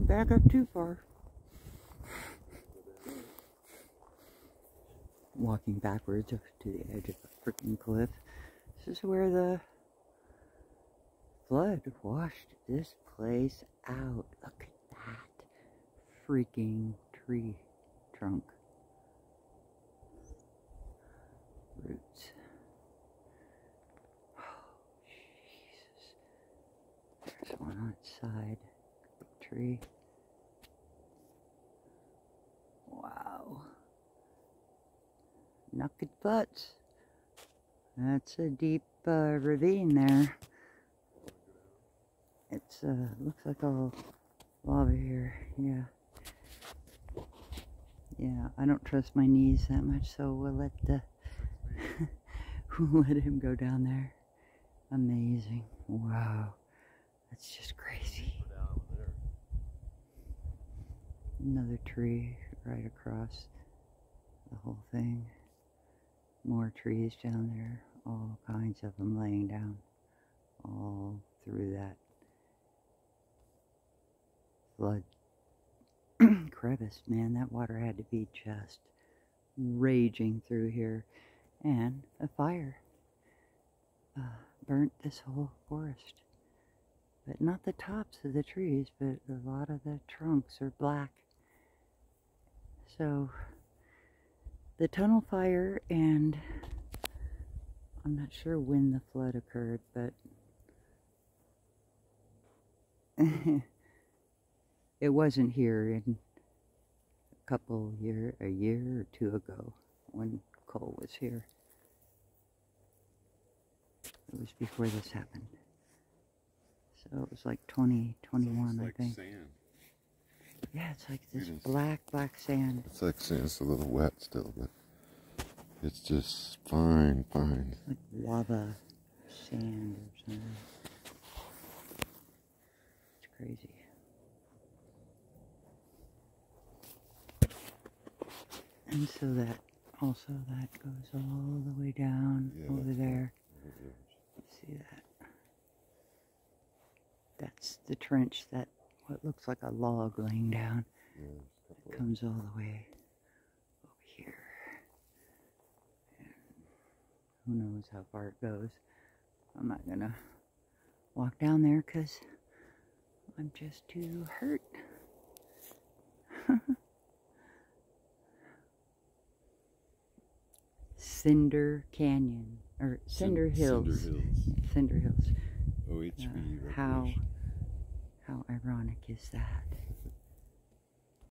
back up too far. Walking backwards to the edge of a freaking cliff. This is where the flood washed this place out. Look at that freaking tree trunk. Roots. Oh, Jesus. There's one on its side. Big tree. Wow. Naked butts. That's a deep ravine there. It's looks like all lava here. Yeah. Yeah, I don't trust my knees that much, so we'll let the we'll let him go down there. Amazing. Wow. That's just crazy. Another tree right across the whole thing. More trees down there. All kinds of them laying down. All through that flood crevice. Man, that water had to be just raging through here. And a fire burnt this whole forest. But not the tops of the trees, but a lot of the trunks are black. So the tunnel fire, and I'm not sure when the flood occurred, but it wasn't here in a year or two ago when Cole was here. It was before this happened. So it was like 2021, I think. Sand. Yeah, it's like this black sand. It's like sand. It's a little wet still, but it's just fine. Like lava sand or something. It's crazy. And so that goes all the way down over there. See that? That's the trench that what looks like a log laying down. It comes all the way over here. And who knows how far it goes. I'm not gonna walk down there because I'm just too hurt. Cinder Canyon, or Cinder Hills. Cinder Hills. OHV How ironic is that?